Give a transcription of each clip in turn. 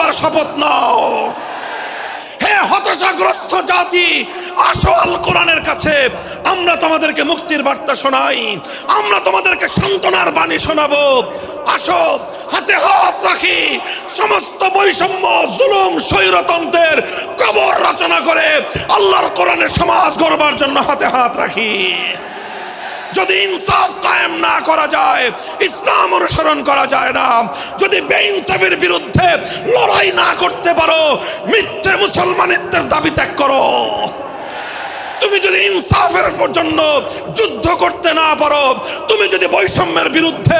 করবার শপথ নাও। হে হতাশাগ্রস্ত জাতি, আসো আল কোরআনের কাছে, আমরা তোমাদেরকে মুক্তির বার্তা শোনাই, আমরা তোমাদেরকে সান্ত্বনার বাণী শোনাবো। আসো হাতে হাত রাখি, সমস্ত বৈষম্য, জুলুম, স্বৈরতন্ত্রের কবর রচনা করে আল্লাহর কোরআনের সমাজ গড়বার জন্য হাতে হাত রাখি। যদি ইনসাফ কায়েম না করা যায়, ইসলাম অনুসরণ করা যায় না। যদি বেইনসাফের বিরুদ্ধে লড়াই না করতে পারো, মিথ্যে মুসলমানিত্বের দাবি ত্যাগ করো। তুমি যদি ইনসাফের জন্য যুদ্ধ করতে না পারো, তুমি যদি বৈষম্যের বিরুদ্ধে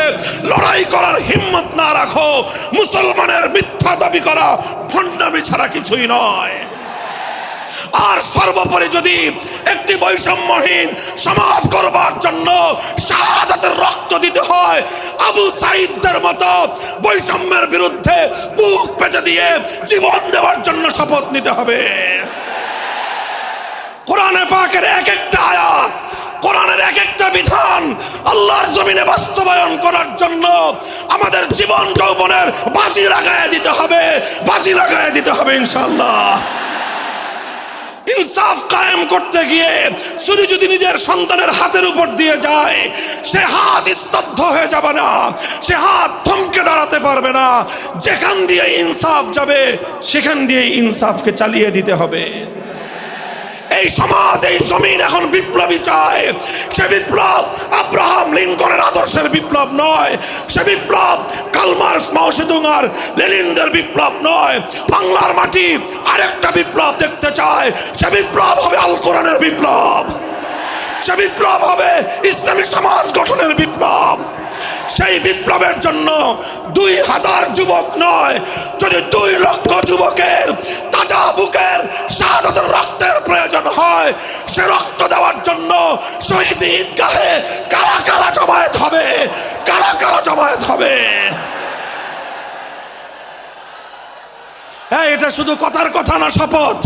লড়াই করার হিম্মত না রাখো, মুসলমানের মিথ্যা দাবি করা ভণ্ডামি ছাড়া কিছুই নয়। আর সর্বোপরি যদি একটি বৈষম্যহীন সমাজ গড়বার জন্য শাহাদাতের রক্ত দিতে হয়, আবু সাঈদদের মতো বৈষম্যের বিরুদ্ধে বুক পেতে দিয়ে জীবন দেওয়ার জন্য শপথ নিতে হবে। কোরআনে পাকের এক একটা আয়াত, কোরআনের এক একটা বিধান আল্লাহর জমিনে বাস্তবায়ন করার জন্য আমাদের জীবন যৌবনের বাজি লাগায় দিতে হবে, বাজি লাগায় দিতে হবে ইনশাআল্লাহ। ইনসাফ কায়েম করতে গিয়ে ছুরি যদি নিজের সন্তানের হাতের উপর দিয়ে যায়, সে হাত স্তব্ধ হয়ে যাবে না, সে হাত থমকে দাঁড়াতে পারবে না। যেখান দিয়ে ইনসাফ যাবে সেখান দিয়ে ইনসাফকে চালিয়ে দিতে হবে। এই সমাজ, এই জমিন এখন বিপ্লবী চায়। সে বিপ্লব আব্রাহাম লিঙ্কনের আদর্শের বিপ্লব নয়, সে বিপ্লব কার্ল মার্কস, মাও সেতুং আর লেনিনদের বিপ্লব নয়। বাংলার মাটি আরেকটা বিপ্লব দেখতে চায়, সে বিপ্লব হবে আল কোরআনের বিপ্লব, সে বিপ্লব হবে ইসলামী সমাজ গঠনের বিপ্লব। সেই বিপ্লবের জন্য 2000 যুবক নয়, যদি 2 লক্ষ যুবকের তাজা বুকের শাহাদাতের রক্তের প্রয়োজন হয়, সে রক্ত দেওয়ার জন্য শহীদ ঈদগাহে কারা কারা জমায়েত হবে, কারা কারা জমায়েত হবে। হ্যাঁ, এটা শুধু কথার কথা না, শপথ।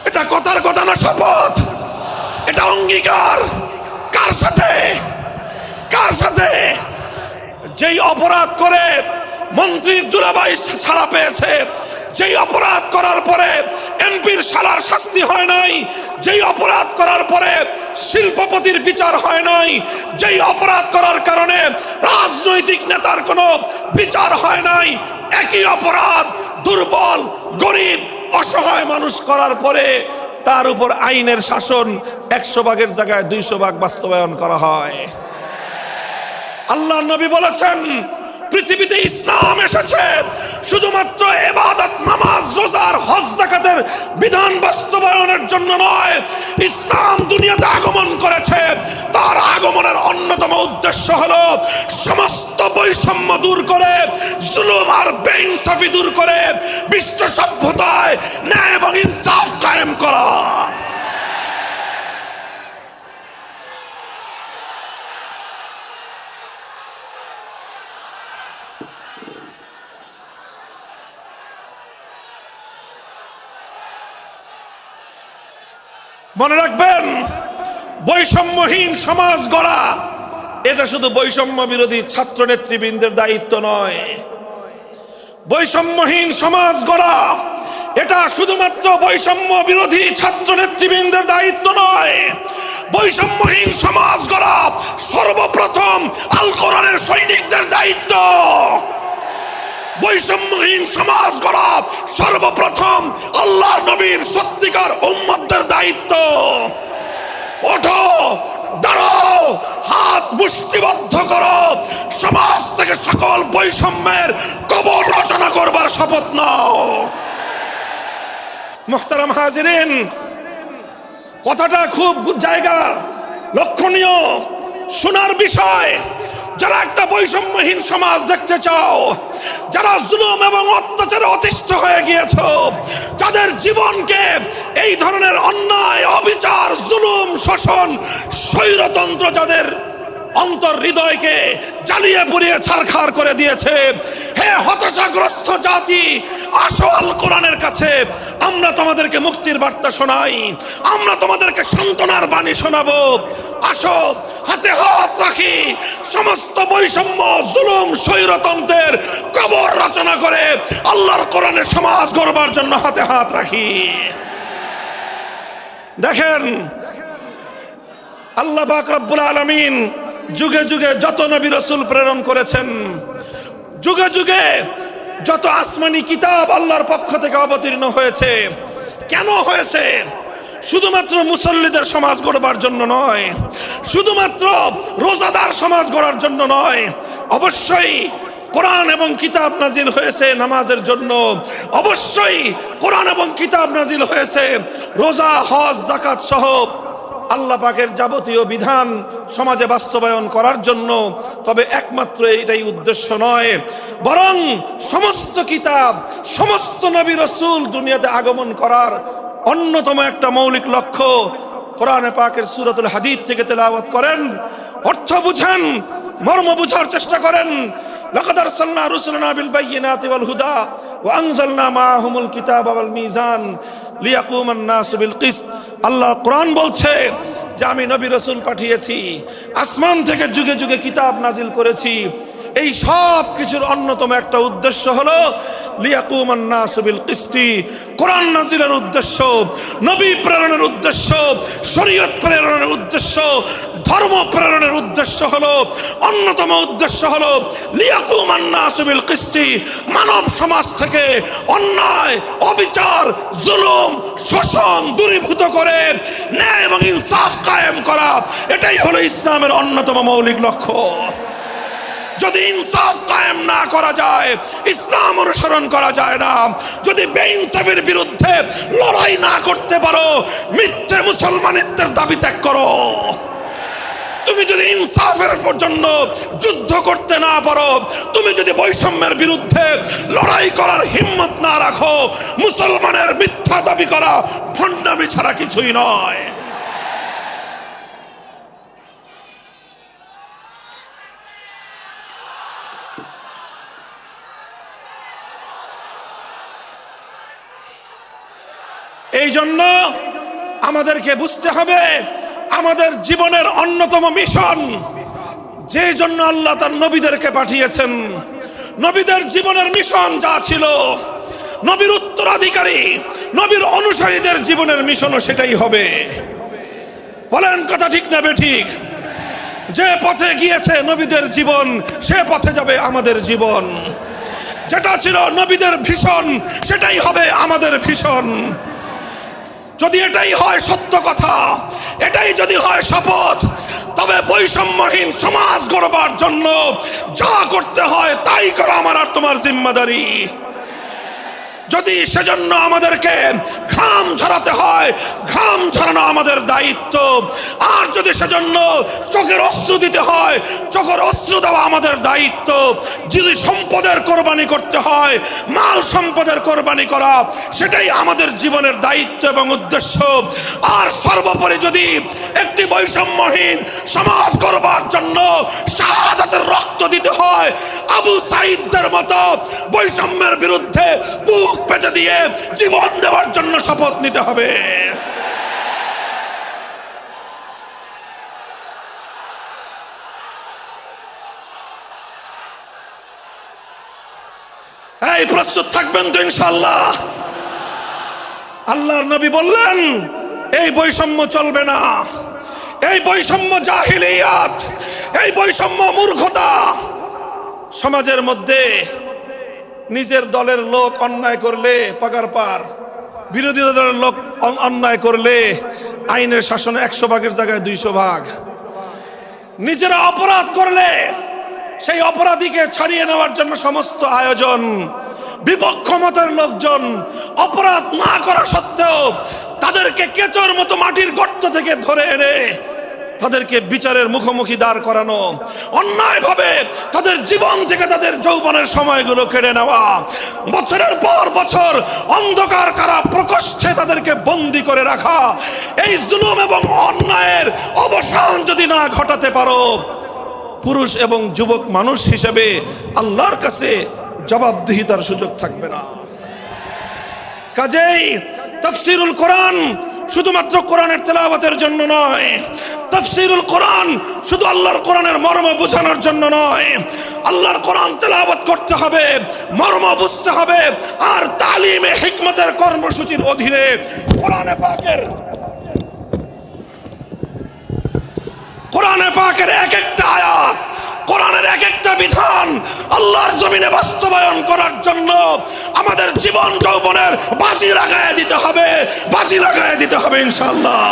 এটা কথার কথা না, শপথ। এটা অঙ্গীকার। কার সাথে? কার সাথে? যেই অপরাধ করে মন্ত্রীর দুলাভাই ছাড়া পেয়েছে, যেই অপরাধ করার পরে এমপির শালার শাস্তি হয় নাই, যেই অপরাধ করার পরে শিল্পপতির বিচার হয় নাই, যেই অপরাধ করার কারণে রাজনৈতিক নেতার কোনো বিচার হয় নাই, একই অপরাধ দুর্বল, গরিব, অসহায় মানুষ করার পরে তার উপর আইনের শাসন 100 ভাগের জায়গায় 200 ভাগ বাস্তবায়ন করা হয়। আল্লাহ নবী বলেছেন, পৃথিবীতে ইসলাম এসেছে শুধুমাত্র ইবাদত, নামাজ, রোজার, হজ, যাকাতের বিধান বাস্তবায়নের জন্য নয়। ইসলাম দুনিয়াতে আগমন করেছে, তার আগমনের অন্যতম উদ্দেশ্য হলো সমস্ত বৈষম্য দূর করে, জুলুম আর বেইনসাফি দূর করে বিশ্ব সভ্যতায় ন্যায় এবং ইনসাফ কায়েম করা। মনে রাখবেন, বৈষম্যহীন সমাজ গড়া এটা শুধু বৈষম্য বিরোধী ছাত্র নেতৃবৃন্দের দায়িত্ব নয়। বৈষম্যহীন সমাজ গড়া এটা শুধুমাত্র বৈষম্য বিরোধী ছাত্র নেতৃবৃন্দের দায়িত্ব নয়। বৈষম্যহীন সমাজ গড়া সর্বপ্রথম আল কোরআনের সৈনিকদের দায়িত্ব। বৈষম্যহীন সমাজ গড়া সর্বপ্রথম আল্লাহর নবীর সত্যিকার উম্মতদের দায়িত্ব। ওঠো, দাঁড়াও, হাত মুষ্টিবদ্ধ করো, সমাজ থেকে সকল বৈষম্যের কবর রচনা করবার শপথ নাও। মুহতারাম হাজিরিন, কথাটা খুব জায়গা লক্ষণীয়, শোনার বিষয়। যারা একটা বৈষম্যহীন সমাজ দেখতে চাও, যারা জুলুম এবং অত্যাচারে অতিষ্ঠ হয়ে গিয়েছো, যাদের জীবনকে এই ধরনের অন্যায়, অবিচার, জুলুম, শোষণ, স্বৈরতন্ত্র যাদের অন্তর হৃদয়কে জ্বালিয়ে পুড়িয়ে ছারখার করে দিয়েছে, হে হে হতাশাগ্রস্ত জাতি, আসো আল কোরআনের কাছে, আমরা তোমাদেরকে মুক্তির বার্তা শোনাই, আমরা তোমাদেরকে সান্ত্বনার বাণী শোনাবো। আসো হাতে হাত রাখি, সমস্ত বৈষম্য, জুলুম, স্বৈরতন্ত্রের কবর রচনা করে আল্লাহর কোরআনের সমাজ গড়বার জন্য হাতে হাত রাখি। দেখেন, আল্লাহ পাক রব্বুল আলামিন যুগে যুগে যত নবী রাসূল প্রেরণ করেছেন, যুগে যুগে যত আসমানি কিতাব আল্লাহর পক্ষ থেকে অবতীর্ণ হয়েছে, কেন হয়েছে? শুধুমাত্র মুসল্লিদের সমাজ গড়বার জন্য নয়, শুধুমাত্র রোজাদার সমাজ গড়ার জন্য নয়, অবশ্যই কোরআন এবং কিতাব নাজিল হয়েছে নামাজের জন্য, অবশ্যই কোরআন এবং কিতাব নাজিল হয়েছে রোজা, হজ, যাকাত সহ আল্লাহ পাকের যাবতীয় বিধান সমাজে বাস্তবায়ন করার জন্য। তবে একমাত্র এটাই উদ্দেশ্য নয়, বরং সমস্ত কিতাব, সমস্ত নবী রাসূল দুনিয়াতে আগমন করার অন্যতম একটা মৌলিক লক্ষ্য। কোরআনে পাকের সূরাতুল হাদীদ থেকে তেলাওয়াত করেন, অর্থ বুঝেন, মর্ম বুঝার চেষ্টা করেন। লাকাদ আরসালনা রুসুলানা বিল বায়্যিনাতি ওয়াল হুদা ওয়া আনজালনা মাআহুমুল কিতাবা ওয়াল মিজান লিয়াকুমান নাসু বিল কিসত। আল্লাহ কোরআন বলছে যে আমি নবী রাসূল পাঠিয়েছি, আসমান থেকে যুগে যুগে কিতাব নাজিল করেছি। এই সব কিছুর অন্যতম একটা উদ্দেশ্য হলো লিয়াকুমান নাসু বিল কিসতি। কোরআন নাজিলের উদ্দেশ্য, নবী প্রেরণের উদ্দেশ্য, শরীয়ত প্রেরণের উদ্দেশ্য, ধর্ম প্রেরণের উদ্দেশ্য হলো, অন্যতম উদ্দেশ্য হলো লিয়াকুমান নাসু বিল কিসতি। মানব সমাজ থেকে অন্যায়, অবিচার, জুলুম, শোষণ দূরীভূত করে ন্যায় এবং ইনসাফ কায়েম করা, এটাই হলো ইসলামের অন্যতম মৌলিক লক্ষ্য। যদি ইনসাফ কায়েম না করা যায়, ইসলাম অনুসরণ করা যায় না। যদি বেইনসাফের বিরুদ্ধে লড়াই না করতে পারো, মিথ্যে মুসলমানিত্বের দাবি ত্যাগ করো। তুমি যদি ইনসাফের জন্য যুদ্ধ করতে না পারো, তুমি যদি বৈষম্যের বিরুদ্ধে লড়াই করার হিম্মত না রাখো, মুসলমানের মিথ্যা দাবি করা ভণ্ডামি ছাড়া কিছুই নয়। এই জন্য আমাদেরকে বুঝতে হবে, আমাদের জীবনের অন্যতম মিশন, যে জন্য আল্লাহ তার নবীদেরকে পাঠিয়েছেন, নবীদের জীবনের মিশন যা ছিল, নবীর উত্তরাধিকারী, নবীর অনুসারীদের জীবনের মিশনও সেটাই হবে। বলেন কথা ঠিক না বেঠিক? যে পথে গিয়েছে নবীদের জীবন, সে পথে যাবে আমাদের জীবন। যেটা ছিল নবীদের ভীষণ, সেটাই হবে আমাদের ভীষণ। যদি এটাই হয় সত্য কথা, এটাই যদি হয় শপথ, তবে বৈষম্যহীন সমাজ গড়বার জন্য যা করতে হয় তাই করা আমার আর তোমার জিম্মাদারি। যদি সেজন্য আমাদেরকে ঘাম ঝরাতে হয়, ঘাম ঝরানো আমাদের দায়িত্ব। আর যদি সেজন্য চোখের অস্ত্র দিতে হয়, চোখের অস্ত্র দেওয়া আমাদের দায়িত্ব। যদি সম্পদের কোরবানি করতে হয়, মাল সম্পদের কোরবানি করা, সেটাই আমাদের জীবনের দায়িত্ব এবং উদ্দেশ্য। আর সর্বোপরি যদি একটি বৈষম্যহীন সমাজ গড়বার জন্য শাহাদাতের রক্ত দিতে হয়, আবু সাঈদদের মতো বৈষম্যের বিরুদ্ধে বুক পেতে দিয়ে জীবন দেওয়ার জন্য শপথ নিতে হবে। এই প্রস্তুত থাকবেন তো ইনশাআল্লাহ? আল্লাহর নবী বললেন এই বৈষম্য চলবে না, এই বৈষম্য জাহিলিয়াত, এই বৈষম্য মূর্খতা। সমাজের মধ্যে নিজের দলের লোক অন্যায় করলে পাগার পার, বিরোধী দলের লোক অন্যায় করলে আইনের শাসনে 100 ভাগের জায়গায় 200 ভাগ। নিজেরা অপরাধ করলে সেই অপরাধীকে ছাড়িয়ে নেওয়ার জন্য সমস্ত আয়োজন। বিপক্ষ মতের লোকজন অপরাধ না করা সত্ত্বেও তাদেরকে কেচোর মতো মাটির গর্ত থেকে ধরে এনে তাদেরকে বিচারের মুখোমুখি দাঁড় করানো, অন্যায়ভাবে তাদের জীবন থেকে তাদের যৌবনের সময়গুলো কেড়ে নেওয়া, বছরের পর বছর অন্ধকার কারা প্রকোষ্ঠে তাদেরকে বন্দী করে রাখা। এই জুলুম এবং অন্যায়ের অবসান যদি না ঘটাতে পারো, পুরুষ এবং যুবক মানুষ হিসেবে আল্লাহর কাছে জবাবদিহিতার সুযোগ থাকবে না। কাজেই তাফসীরুল কোরআন শুধুমাত্র কোরআনের তেলাওয়াতের জন্য নয়, তাফসীরুল কোরআন শুধু আল্লাহর কোরআনের মর্ম বোঝানোর জন্য নয়। আল্লাহর কোরআন তেলাওয়াত করতে হবে, মর্ম বুঝতে হবে, আর তালিমে হিকমতের কর্মসূচির অধীনে কোরআনে পাকের এক একটা আয়াত, কোরআনের এক একটা বিধান আল্লাহর জমিনে বাস্তবায়ন করার জন্য আমাদের জীবন যৌবনের বাজি লাগায় দিতে হবে ইনশাআল্লাহ।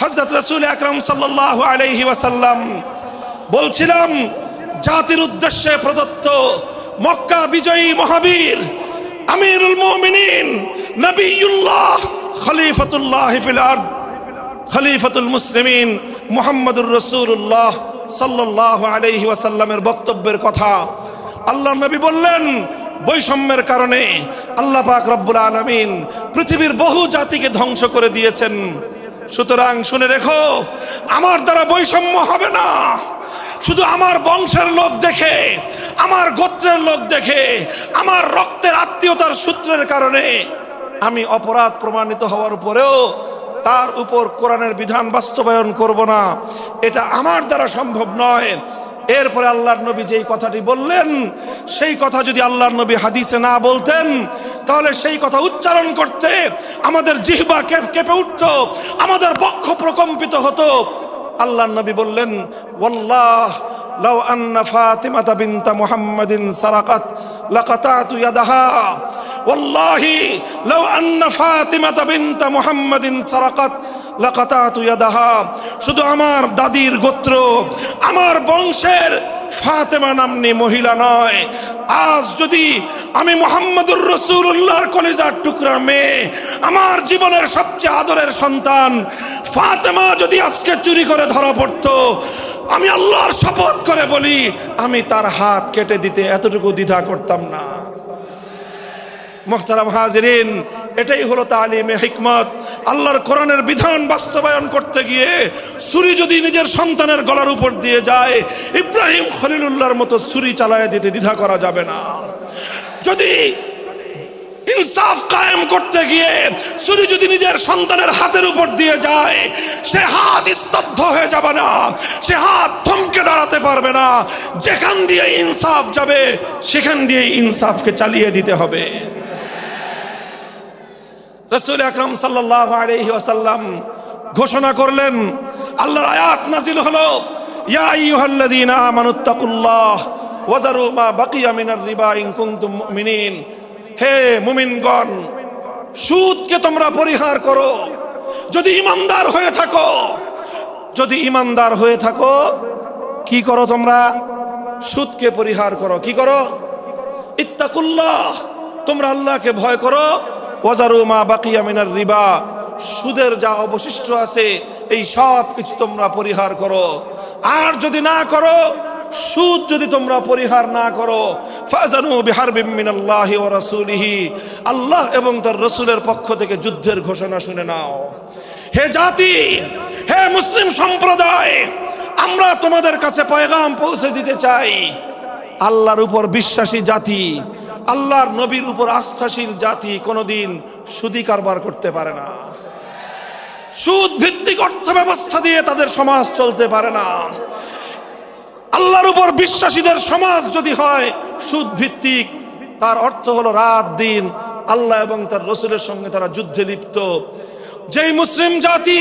হযরত রাসূল আকরাম সাল্লাল্লাহু আলাইহি ওয়াসাল্লাম বলছিলাম, জাতির উদ্দেশ্যে প্রদত্ত মক্কা বিজয়ী মহাবীর আমিরুল মুমিনিন নবিয়ুল্লাহ খলিফাতুল্লাহ ফিল আরদ খলিফাতুল মুসলিমিন মুহাম্মদুর রাসূলুল্লাহ সাল্লাল্লাহু আলাইহি ওয়াসাল্লামের বক্তব্যের কথা। আল্লাহ নবী বললেন, বৈষম্যের কারণে আল্লাহ পাক রব্বুল আলামিন পৃথিবীর বহু জাতিকে ধ্বংস করে দিয়েছেন। সুতরাং শুনে রেখো, আমার দ্বারা বৈষম্য হবে না। শুধু আমার বংশের লোক দেখে, আমার গোত্রের লোক দেখে, আমার রক্তের আত্মীয়তার সূত্রের কারণে আমি অপরাধ প্রমাণিত হওয়ার পরেও তার উপর কোরআনের বিধান বাস্তবায়ন করব না, এটা আমার দ্বারা সম্ভব নয়। এরপরে আল্লাহর নবী যেই কথাটি বললেন, সেই কথা যদি আল্লাহর নবী হাদিসে না বলতেন, তাহলে সেই কথা উচ্চারণ করতে আমাদের জিহ্বা কেঁপে উঠত, আমাদের বক্ষ প্রকম্পিত হতো। আল্লাহর নবী বললেন, ওয়াল্লাহ লাউ আন্না ফাতিমাতা বিনতা মুহাম্মাদিন সারাকাত লাকাতাতু ইয়াদাহা, ওয়াল্লাহি লাউ আন্না ফাতিমাতা বিনতা মুহাম্মাদিন সারাকাত লাকাতাতু ইয়াদাহা। শুধু আমার দাদির গোত্র, আমার বংশের ফাতেমা নামনি মহিলা নয়, আজ যদি আমি মুহাম্মদুর রাসূলুল্লাহর কলিজার টুকরা মেয়ে, আমার জীবনের সবচেয়ে আদরের সন্তান ফাতেমা যদি আজকে চুরি করে ধরা পড়তো, আমি আল্লাহর শপথ করে বলি, আমি তার হাত কেটে দিতে এতটুকু দ্বিধা করতাম না। মুহতারাম হাজিরিন, এটাই হলো তালিমে হিকমত। আল্লাহর কোরআনের বিধান বাস্তবায়ন করতে গিয়ে ছুরি যদি নিজের সন্তানের গলার উপর দিয়ে যায়, ইব্রাহিম খলিলুল্লাহর মতো ছুরি চালায় দিতে দ্বিধা করা যাবে না। যদি ইনসাফ কায়েম করতে গিয়ে ছুরি যদি নিজের সন্তানের হাতের উপর দিয়ে যায়, সে হাত স্তব্ধ হয়ে যাবে না, সে হাত থমকে দাঁড়াতে পারবে না। যেখান দিয়ে ইনসাফ যাবে, সেখান দিয়ে ইনসাফকে চালিয়ে দিতে হবে। রাসূল আকরাম সাল্লাল্লাহু আলাইহি ওয়াসাল্লাম ঘোষণা করলেন, আল্লাহর আয়াত নাজিল হলো, ইয়া আইয়ুহাল্লাযীনা আমানুত্তাকুল্লাহ ওয়া যারু মা বাকিয়া মিনার রিবা ইন কুনতুম মুমিনিন। হে মুমিনগণ, সুদকে তোমরা পরিহার করো যদি ঈমানদার হয়ে থাকো। যদি ঈমানদার হয়ে থাকো, কি করো তোমরা? সুদকে পরিহার করো। কি করো? ইত্তাকুল্লাহ, তোমরা আল্লাহকে ভয় করো। ওয়াজারু মা বাকিয়া মিনার রিবা, সুদের যা অবশিষ্ট আছে এই সব কিছু তোমরা পরিহার করো। আর যদি না করো, সুদ যদি তোমরা পরিহার না করো, ফাজানু বিহারবিম মিনাল্লাহি ওয়া রাসূলিহি, আল্লাহ এবং তার রাসূলের পক্ষ থেকে যুদ্ধের ঘোষণা শুনে নাও। হে জাতি, হে মুসলিম সম্প্রদায়, আমরা তোমাদের কাছে পয়গাম পৌঁছে দিতে চাই। আল্লাহর উপর বিশ্বাসী জাতি, আল্লাহর নবীর উপর আস্থাশীল জাতি কোনোদিন সুদি কারবার করতে পারে না। সুদ ভিত্তিক অর্থ ব্যবস্থা দিয়ে তাদের সমাজ চলতে পারে না। আল্লাহর উপর বিশ্বাসীদের সমাজ যদি হয় সুদ ভিত্তিক, তার অর্থ হলো রাত দিন আল্লাহ এবং তার রাসূলের সঙ্গে তারা যুদ্ধে লিপ্ত। যেই মুসলিম জাতি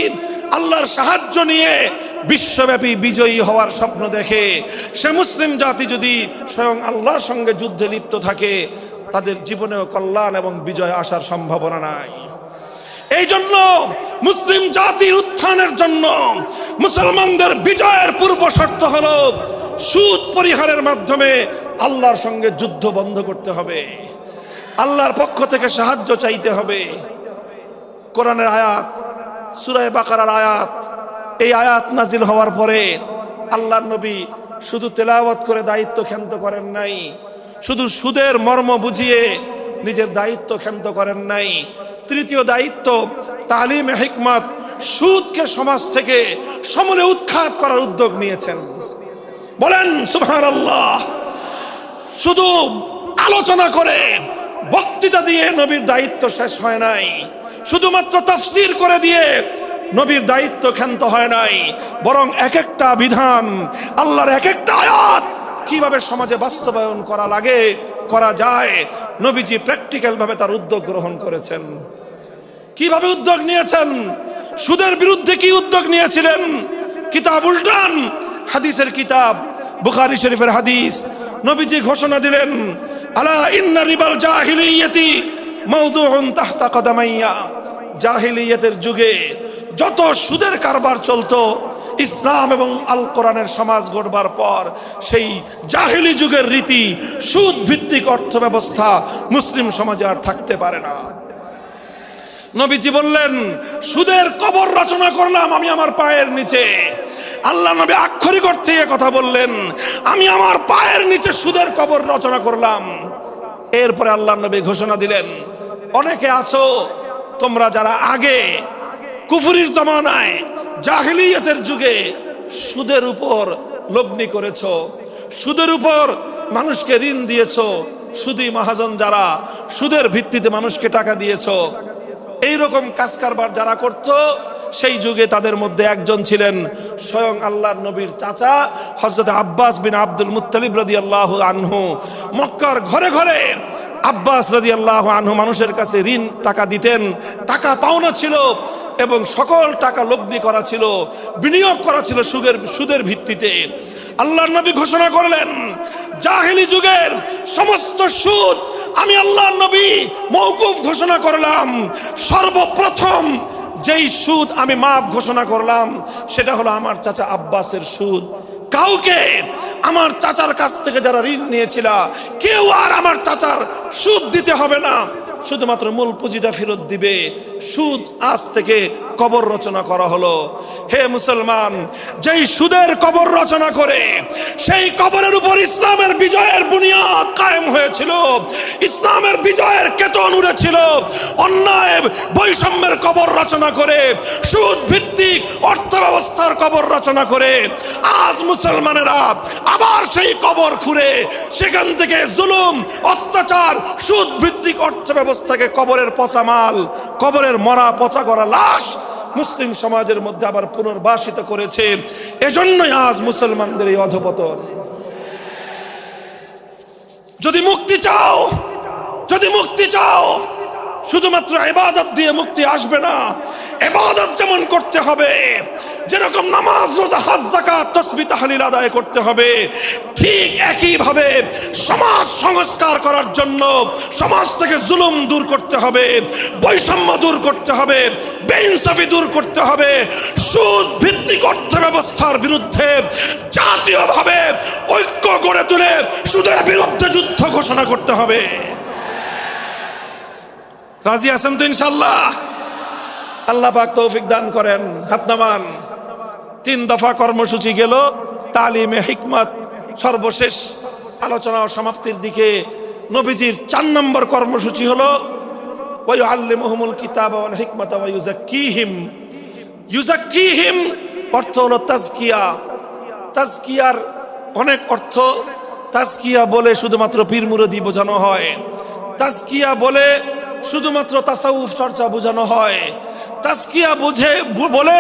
আল্লাহর সাহায্য নিয়ে বিশ্বব্যাপী বিজয়ী হওয়ার স্বপ্ন দেখে, সে মুসলিম জাতি যদি স্বয়ং আল্লাহর সঙ্গে যুদ্ধে লিপ্ত থাকে, তাদের জীবনেও কল্যাণ এবং বিজয় আসার সম্ভাবনা নাই। এই জন্য মুসলিম জাতির উত্থানের জন্য মুসলমানদের বিজয়ের পূর্ব শর্ত হলো সুদ পরিহারের মাধ্যমে আল্লাহর সঙ্গে যুদ্ধ বন্ধ করতে হবে, আল্লাহর পক্ষ থেকে সাহায্য চাইতে হবে। কোরআনের আয়াত, সূরা বাকারার আয়াত, এই আয়াত নাজিল হওয়ার পরে আল্লাহর নবী শুধু তেলাওয়াত করে দায়িত্ব ক্ষান্ত করেন নাই, শুধু সুদের মর্ম বুঝিয়ে নিজের দায়িত্ব ক্ষান্ত করেন নাই। তৃতীয় দায়িত্ব তালিমে হিকমত, সুদকে সমাজ থেকে সমূলে উৎখাত করার উদ্যোগ নিয়েছেন। বলেন সুবহানাল্লাহ। শুধু আলোচনা করে বক্তৃতা দিয়ে নবীর দায়িত্ব শেষ হয় নাই, শুধুমাত্র তাফসীর করে দিয়ে নবীর দায়িত্ব ক্ষান্ত হয় নাই, বরং এক একটা বিধান, আল্লাহর এক একটা আয়াত কিভাবে সমাজে বাস্তবায়ন করা লাগে, করা যায়, নবীজি প্র্যাকটিক্যাল ভাবে তার উদ্যোগ গ্রহণ করেছেন। কিভাবে উদ্যোগ নিয়েছেন? সুদের বিরুদ্ধে কি উদ্যোগ নিয়েছিলেন? কিতাব উল্টান, হাদিসের কিতাব, বুখারী শরীফের হাদিস, নবীজি ঘোষণা দিলেন, আলা ইন্না রিবাল জাহিলিয়াতি মাওদুউন তাহতা কদামাইয়া। জাহিলিয়াতের যুগে যত সুদের কারবার চলতো, ইসলাম এবং আল কোরআনের সমাজ গড়বার পর সেই জাহিলি যুগের রীতি, সুদ ভিত্তিক অর্থ ব্যবস্থা মুসলিম সমাজে আর থাকতে পারে না। নবীজি বললেন, সুদের কবর রচনা করলাম আমি আমার পায়ের নিচে। আল্লাহ নবী আক্ষরিক অর্থে কথা বললেন, আমি আমার পায়ের নিচে সুদের কবর রচনা করলাম। এরপরে আল্লাহ নবী ঘোষণা দিলেন, অনেকে আছো তোমরা যারা আগে কুফরির জমানায় জাহিলিয়াতের যুগে সুদের উপর লগ্নি করেছো, সুদের উপর মানুষকে ঋণ দিয়েছো, সুদী মহাজন যারা সুদের ভিত্তিতে মানুষকে টাকা দিয়েছো, এইরকম কাজ কারবার যারা করত, সেই যুগে তাদের মধ্যে একজন ছিলেন স্বয়ং আল্লাহর নবীর চাচা হযরত আব্বাস বিন আব্দুল মুত্তালিব রাদিয়াল্লাহু আনহু। মক্কার ঘরে ঘরে আব্বাস রাদিয়াল্লাহু আনহু মানুষের কাছে ঋণ টাকা দিতেন, টাকা পাওনা ছিল এবং সকল টাকা লগ্নি করা ছিল, বিনিয়োগ করা ছিল সুদের ভিত্তিতে। আল্লাহর নবী ঘোষণা করলেন, জাহেলি যুগের সমস্ত সুদ আমি আল্লাহর নবী মওকুফ ঘোষণা করলাম। সর্বপ্রথম যেই সুদ আমি মাফ ঘোষণা করলাম সেটা হলো আমার চাচা আব্বাসের সুদ। কাউকে আমার চাচার কাছ থেকে যারা ঋণ নিয়েছিল, কেউ আর আমার চাচার সুদ দিতে হবে না, শুধুমাত্র মূল পুঁজিটা ফেরত দিবে। সুদ আজ থেকে কবর রচনা করা হলো। হে মুসলমান, যেই সুদের কবর রচনা করে সেই কবরের উপর ইসলামের বিজয়ের বুনিয়াদ কায়েম হয়েছিল, ইসলামের বিজয়ের কেতন উড়েছিল। অন্যায় বৈষম্যের কবর রচনা করে, সুদ ভিত্তিক অর্থ ব্যবস্থার কবর রচনা করে আজ মুসলমানেরা আবার সেই কবর খুঁড়ে সেখান থেকে জুলুম, অত্যাচার, সুদ ভিত্তিক অর্থ ব্যবস্থাকে কবরের পচা মাল, কবরের মরা পচা করা লাশ মুসলিম সমাজের মধ্যে আবার পুনর্বাসিত করেছে। এজন্যই আজ মুসলমানদের এই অধপতন। যদি মুক্তি চাও শুধুমাত্র ইবাদত দিয়ে মুক্তি আসবে না। ইবাদত যেমন করতে হবে, যেরকম নামাজ, রোজা, হজ, যাকাত, তাসবিহ, তাহলিল আদায় করতে হবে, ঠিক একই ভাবে সমাজ সংস্কার করার জন্য সমাজ থেকে জুলুম দূর করতে হবে, বৈষম্য দূর করতে হবে, বেইনসাফি দূর করতে হবে, সুদ ভিত্তিক অর্থ ব্যবস্থার বিরুদ্ধে জাতীয়ভাবে ঐক্য গড়ে তুলে সুদের বিরুদ্ধে যুদ্ধ ঘোষণা করতে হবে। রাজি আছেন তো ইনশাআল্লাহ? আল্লাহ পাক তৌফিক দান করেন। হাত নামান। 3 দফা কর্মসূচি গেল, তালিমে হিকমত সর্বশেষ আলোচনা ও সমাপ্তির দিকে। নবীজির 4 নম্বর কর্মসূচি হলো ওয়ায়ুআল্লিমুহুমুল কিতাবা ওয়াল হিকমাতা ওয়া ইউযাক্কিহিম। ইউযাক্কিহিম অর্থ হলো তাজকিয়া। তাজকিয়ার অনেক অর্থ। তাজকিয়া বলে শুধুমাত্র পীর মুরিদি বোঝানো হয়, তাজকিয়া বলে শুধুমাত্র তাসাউফ চর্চা বোঝানো হয়, তাজকিয়া বলে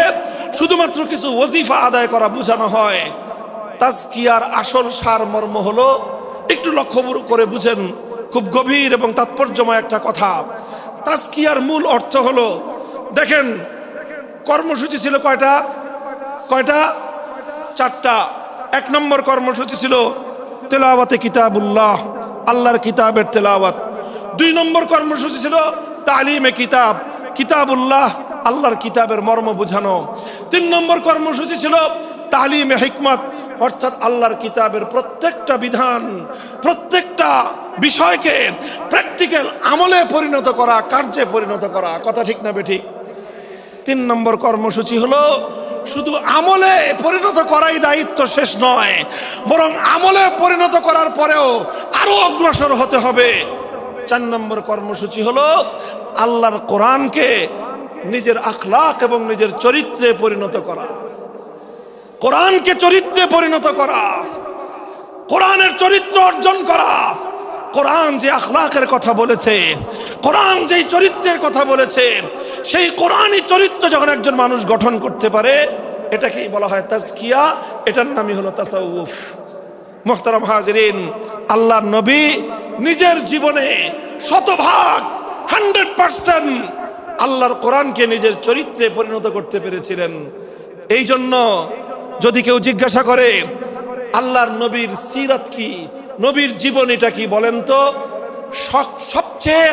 শুধুমাত্র কিছু ওজিফা আদায় করা বোঝানো হয়। তাজকিয়ার আসল সারমর্ম হলো, একটু লক্ষ্য করে বুঝেন, খুব গভীর এবং তাৎপর্যময় একটা কথা। তাজকিয়ার মূল অর্থ হলো, দেখেন কর্মসূচি ছিল কয়টা? 4টা। 1 নম্বর কর্মসূচি ছিল তেলাওয়াতে কিতাবুল্লাহ, আল্লাহর কিতাবের তেলাওয়াত। 2 নম্বর কর্মসূচি ছিল তালিমে কিতাব, কিতাবুল্লাহ, আল্লাহর কিতাবের মর্ম বোঝানো। 3 নম্বর কর্মসূচি ছিল তালিমে হিকমত, অর্থাৎ আল্লাহর কিতাবের প্রত্যেকটা বিধান, প্রত্যেকটা বিষয়কে প্র্যাকটিক্যাল আমলে পরিণত করা, কার্যে পরিণত করা। কথা ঠিক না বেঠিক? 3 নম্বর কর্মসূচি হলো শুধু আমলে পরিণত করাই দায়িত্ব শেষ নয়, বরং আমলে পরিণত করার পরেও আরো অগ্রসর হতে হবে। 4 নম্বর কর্মসূচি হলো আল্লাহর কোরআনকে নিজের আখলাক এবং নিজের চরিত্রে পরিণত করা, কোরআনকে চরিত্রে পরিণত করা। কোরআনের চরিত্র অর্জন করা। কোরআন যে আখলাকের কথা বলেছে, কোরআন যেই চরিত্রের কথা বলেছে, সেই কোরআনই চরিত্র যখন একজন মানুষ গঠন করতে পারে, এটাকেই বলা হয় তাজকিয়া, এটার নামই হলো তাসাউফ। মুহতারাম হাজিরিন, আল্লাহর নবী নিজের জীবনে 100% 100% আল্লাহর কোরআনকে নিজের চরিত্রে পরিণত করতে পেরেছিলেন। এই জন্য যদি কেউ জিজ্ঞাসা করে আল্লাহর নবীর সিরাত কি, নবীর জীবনীটা কি বলেন তো, সবচেয়ে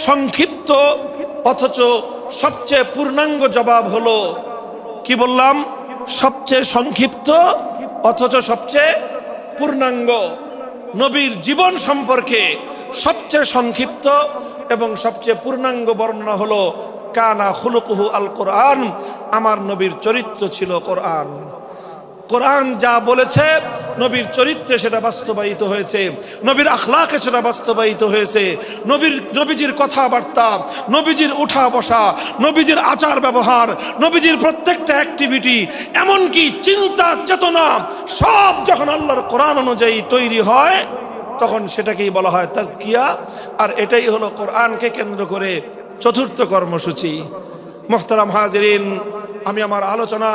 সংক্ষিপ্ত অথচ সবচেয়ে পূর্ণাঙ্গ জবাব হলো, কি বললাম, সবচেয়ে সংক্ষিপ্ত অথচ সবচেয়ে পূর্ণাঙ্গ। নবীর জীবন সম্পর্কে সবচেয়ে সংক্ষিপ্ত এবং সবচেয়ে পূর্ণাঙ্গ বর্ণনা হলো কানা খুলুকুহু আল কোরআন, আমার নবীর চরিত্র ছিল কোরআন। কোরআন যা বলেছে নবীর চরিত্রে সেটা বাস্তবায়িত হয়েছে, নবীর আখলাকে সেটা বাস্তবায়িত হয়েছে। নবীজির কথাবার্তা, নবীজির উঠা বসা, নবীজির আচার ব্যবহার, নবীজির প্রত্যেকটা অ্যাক্টিভিটি, এমনকি চিন্তা চেতনা সব যখন আল্লাহর কোরআন অনুযায়ী তৈরি হয়, তখন সেটাকেই বলা হয় তাজকিয়া। আর এটাই হলো কোরআনকে কেন্দ্র করে চতুর্থ কর্মসূচি। মুহতারাম হাজিরিন, আমি আমার আলোচনা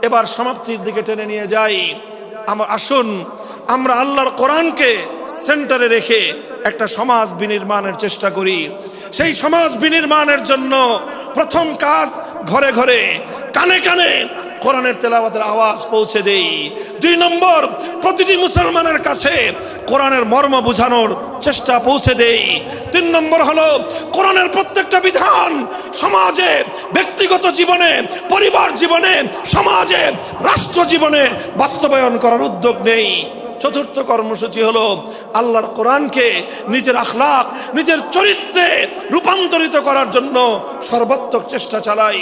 এবার সমাপ্তির দিকে টেনে নিয়ে যাই। আসুন আমরা আল্লাহর কোরআনকে সেন্টারে রেখে একটা সমাজ বিনির্মাণের চেষ্টা করি। সেই সমাজ বিনির্মাণের জন্য প্রথম কাজ, ঘরে ঘরে কানে কানে কোরআনের তেলাওয়াতের আওয়াজ পৌঁছে দেই। 2 নম্বর, প্রতিটি মুসলমানের কাছে কোরআনের মর্ম বোঝানোর চেষ্টা পৌঁছে দেই। 3 নম্বর হলো কোরআনের প্রত্যেকটা বিধান সমাজে, ব্যক্তিগত জীবনে, পরিবার জীবনে, সমাজে, রাষ্ট্র জীবনে বাস্তবায়ন করার উদ্যোগ নেই। চতুর্থ কর্মসূচি হলো আল্লাহর কোরআনকে নিজের আখলাক, নিজের চরিত্রে রূপান্তরিত করার জন্য সর্বাত্মক চেষ্টা চালাই।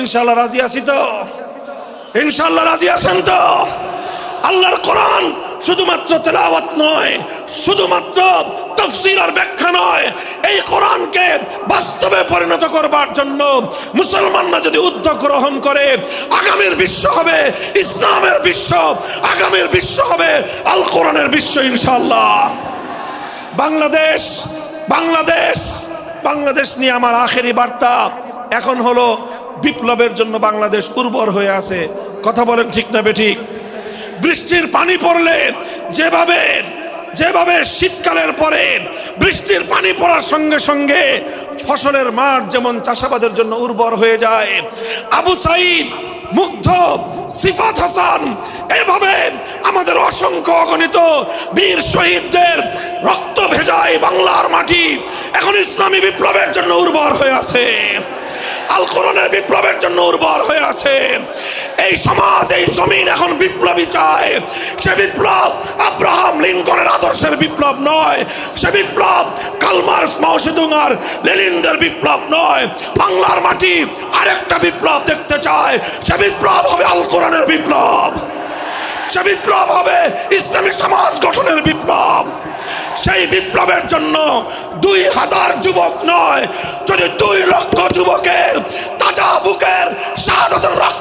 ইনশাআল্লাহ রাজি আছি তো? ইনশাআল্লাহ রাজি আছেন তো? আল্লাহর কোরআন শুধুমাত্র তেলাওয়াত নয়, শুধুমাত্র তাফসীর আর ব্যাখ্যা নয়, এই কোরআনকে বাস্তবে পরিণত করবার জন্য মুসলমানরা যদি উদ্যোগ গ্রহণ করে, আগামীর বিশ্ব হবে ইসলামের বিশ্ব, আগামীর বিশ্ব হবে আল কোরআনের বিশ্ব ইনশাআল্লাহ। বাংলাদেশ নিয়ে আমার আখেরি বার্তা এখন হলো, বিপ্লবের জন্য বাংলাদেশ উর্বর হয়ে আছে। কথা বলেন ঠিক না বেঠিক? বৃষ্টির পানি পড়লে যেভাবে শীতকালের পরে বৃষ্টির পানি পড়ার সঙ্গে সঙ্গে ফসলের মাঠ যেমন চাষাবাদের জন্য উর্বর হয়ে যায়, আবু সাইদ, মুগ্ধ, সিফাত হাসান, এভাবে আমাদের অসংখ্য অগণিত বীর শহীদদের রক্ত ভেজায় বাংলার মাটি এখন ইসলামী বিপ্লবের জন্য উর্বর হয়ে আছে, আল কোরআনের বিপ্লবের জন্য উর্বর হয়ে আছে। এই সমাজ, এই জমিন এখন বিপ্লবী চায়। সে বিপ্লব আব্রাহাম লিঙ্কনের আদর্শের বিপ্লব নয়, সে বিপ্লব কার্ল মার্কস, মাও সেতুং আর লেনিনদের বিপ্লব নয়। বাংলার মাটি আরেকটা বিপ্লব দেখতে চায়, সে বিপ্লব হবে আল কোরআনের বিপ্লব, সে বিপ্লব হবে ইসলামী সমাজ গঠনের বিপ্লব। সেই বিপ্লবের জন্য 2000 যুবক নয়, যদি 2 লক্ষ যুবকের তাজা বুকের শাহাদাতের রক্ত